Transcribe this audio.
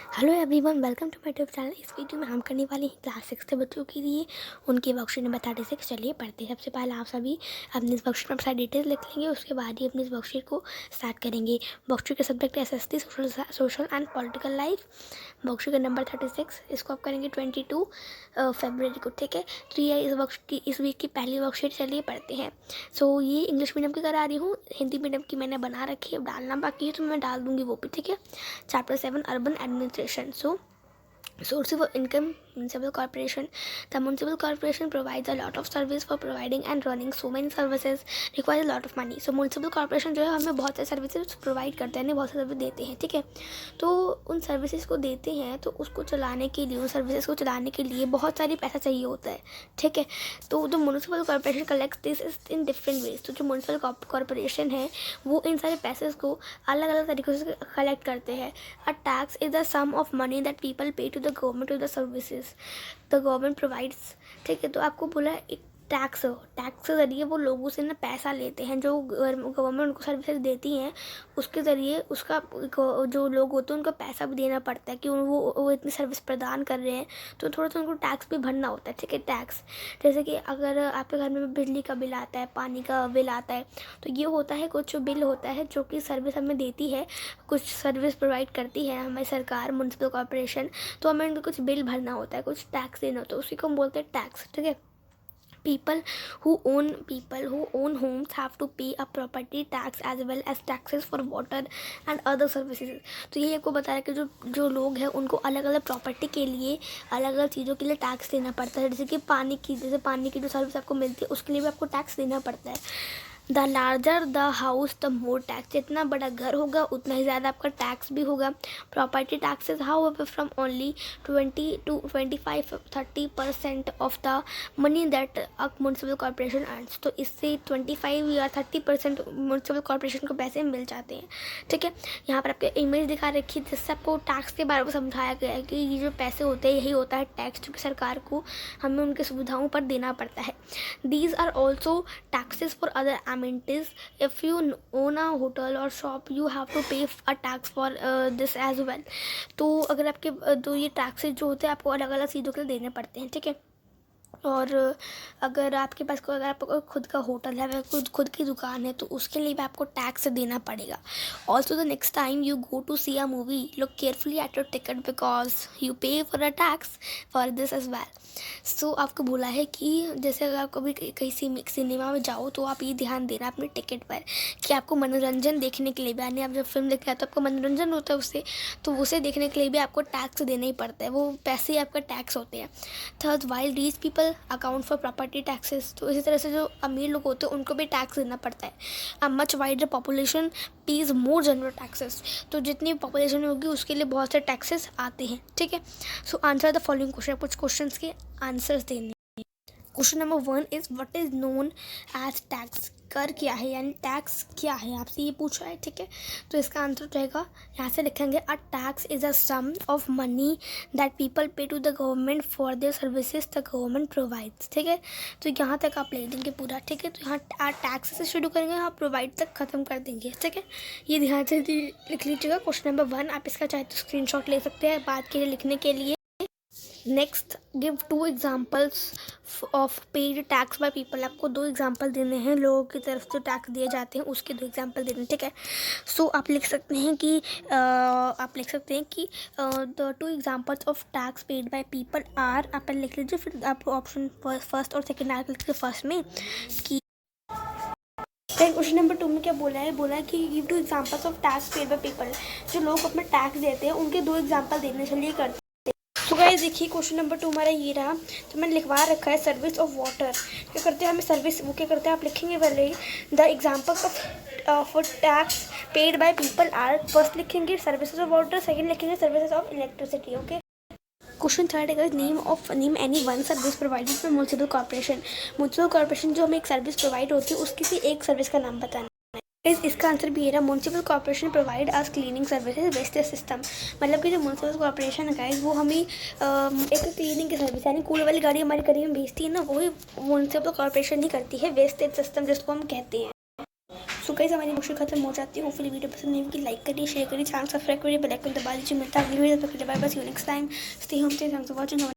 Hello everyone, welcome to my YouTube channel. इस video में हम करने वाले हैं क्लास 6 के बच्चों के लिए उनके वर्कशीट नंबर 36। चलिए पढ़ते हैं। सबसे पहले आप सभी अपने इस वर्कशीट में सारी डिटेल्स लिख लेंगे, उसके बाद ही अपनी इस वर्कशीट को स्टार्ट करेंगे। वर्कशीट का सब्जेक्ट है SST social and political life. Worksheet का नंबर 36, इसको आप करेंगे 22 फरवरी को, ठीक है। तो ये इस वीक की पहली वर्कशीट। चलिए पढ़ते हैं। सो ये इंग्लिश मीडियम की करा रही हूँ, हिंदी मीडियम की मैंने बना रखी है, डालना बाकी है तो मैं डाल दूँगी वो भी, ठीक है। Chapter 7, Urban Administration. So, sources of income, municipal corporation. The municipal corporation provides a lot of service for providing and running so many services, requires a lot of money. So municipal corporation जो है हमें बहुत सारे services provide करते हैं, बहुत सारे service देते हैं, ठीक है। तो उन सर्विसेज को देते हैं तो उसको चलाने के लिए, उन सर्विसेज को चलाने के लिए बहुत सारी पैसा चाहिए होता है, ठीक है। तो जो municipal corporation collect this in different ways. तो जो म्यूनिसिपल कॉर्पोरेशन है वो इन सारे पैसे को अलग अलग तरीक़ों से कलेक्ट करते हैं। A tax is the sum of money that people pay to the government to the services the government provides, ठीक है। तो आपको बोला एक टैक्स के ज़रिए वो लोगों से ना पैसा लेते हैं, जो गवर्नमेंट उनको सर्विसेज देती हैं उसके ज़रिए उसका जो लोग होते हैं उनको पैसा भी देना पड़ता है कि वो इतनी सर्विस प्रदान कर रहे हैं, तो थोड़ा सा उनको टैक्स भी भरना होता है, ठीक है। टैक्स जैसे कि अगर आपके घर में बिजली का बिल आता है, पानी का बिल आता है, तो ये होता है कुछ बिल होता है जो कि सर्विस हमें देती है, कुछ सर्विस प्रोवाइड करती है हमें सरकार, म्यूनिसिपल कॉर्पोरेशन, तो हमें उनको कुछ बिल भरना होता है, कुछ टैक्स देना होता है, उसी को हम बोलते हैं टैक्स, ठीक है। People who own homes have to pay a property tax as well as taxes for water and other services. तो ये आपको बता रहा है कि जो लोग हैं उनको अलग अलग प्रॉपर्टी के लिए, अलग अलग चीज़ों के लिए टैक्स देना पड़ता है। जैसे कि पानी की जो सर्विस आपको मिलती है उसके लिए भी आपको टैक्स देना पड़ता है। The larger the house the more tax. जितना बड़ा घर होगा उतना ही ज़्यादा आपका टैक्स भी होगा। Property taxes however from only 20 to 25-30% of the money that a municipal corporation earns. तो इससे 25 या 30% म्यूनिसिपल कॉर्पोरेशन को पैसे मिल जाते हैं, ठीक है। यहाँ पर आपके इमेज दिखा रखी है जिससे आपको टैक्स के बारे में समझाया गया है कि ये जो पैसे होते हैं यही होता है टैक्स, जो कि सरकार को हमें उनकी सुविधाओं पर देना पड़ता है। These are also taxes for other amenities. If you own a hotel or shop, you have to pay a tax for this as well. तो अगर आपके तो ये टैक्सेस जो होते हैं आपको अलग अलग चीज़ों के लिए देने पड़ते हैं, ठीक है। और अगर आपके पास अगर आपका खुद का होटल है, खुद की दुकान है, तो उसके लिए भी आपको टैक्स देना पड़ेगा। Also the next time you go to see a movie, look carefully at your ticket because you pay for a tax for this as well. So आपको बोला है कि जैसे अगर आप कभी कहीं सिनेमा में जाओ तो आप ये ध्यान देना अपने टिकट पर कि आपको मनोरंजन देखने के लिए भी, यानी आप जब फिल्म देखते हैं तो आपको मनोरंजन होता है उससे, तो उसे देखने के लिए भी आपको टैक्स देना ही पड़ता है, वो पैसे ही आपका टैक्स होते हैं। Third, while reach people account for property taxes. तो इसी तरह से जो अमीर लोग होते हैं उनको भी टैक्स देना पड़ता है। A much wider population page more general taxes. तो जितनी पॉपुलेशन होगी उसके लिए बहुत से टैक्सेस आते हैं, ठीक है। So answer the following question. कुछ क्वेश्चंस के आंसर्स देने। Question number 1 is what is known as tax. कर क्या है, यानी टैक्स क्या है, आपसे ये पूछा है, ठीक है। तो इसका आंसर रहेगा, यहाँ से लिखेंगे a tax is a sum of money that people pay to the government for their services the government provides, ठीक है। तो यहाँ तक आप लिख देंगे पूरा, ठीक है। तो यहाँ टैक्स से शुरू करेंगे, यहाँ प्रोवाइड तक ख़त्म कर देंगे, ठीक है। ये ध्यान से लिख लीजिएगा। क्वेश्चन नंबर 1 आप इसका चाहे तो स्क्रीनशॉट ले सकते हैं बात के लिए लिखने के लिए। Next, give 2 examples of paid tax by people. आपको 2 एग्जाम्पल देने हैं, लोगों की तरफ से टैक्स दिए जाते हैं उसके 2 एग्जाम्पल देने हैं, ठीक है। सो आप लिख सकते हैं कि the 2 examples of tax paid by people are, आप लिख लीजिए, फिर आपको ऑप्शन फर्स्ट और सेकेंड आर लिख लीजिए। फर्स्ट में कि क्वेश्चन नंबर 2 में क्या बोला है कि give 2 examples of tax paid by people. जो लोग अपना टैक्स देते हैं उनके 2 एग्जाम्पल देने चलिए करते। तो गाइस देखिए क्वेश्चन नंबर 2 हमारा ये रहा, तो मैंने लिखवा रखा है सर्विस ऑफ वाटर। क्या करते हैं हमें सर्विस, वो क्या करते हैं आप लिखेंगे पहले the examples of tax paid by people are. First लिखेंगे सर्विसेज ऑफ वाटर, सेकंड लिखेंगे services of electricity, okay. Question 3 है name any one service provided by municipal corporation. Municipal corporation जो हमें एक सर्विस प्रोवाइड होती है उसकी भी एक सर्विस का नाम बताना। इसका आंसर भी ये रहा, municipal corporation provide us cleaning services wastage system. मतलब कि जो म्यूनिसिपल कॉर्पोरेशन है गाइस वो हमें एक क्लीनिंग की सर्विस, यानी कूड़े वाली गाड़ी हमारे करीब में भेजती है ना, वही म्यूनिसिपल कॉर्पोरेशन ही करती है, वेस्टेज सिस्टम जिसको हम कहते हैं। सो गाइस हमारी वर्कशीट खत्म हो जाती है। होपफुली वीडियो पसंद नहीं होगी, लाइक करिए, शेयर करिए, चैनल सब्सक्राइब करिए, बेल आइकन दबा दीजिए। मिलता है अगली वीडियो तक के लिए। Bye bye, see you next time, stay home, stay thanks for watching.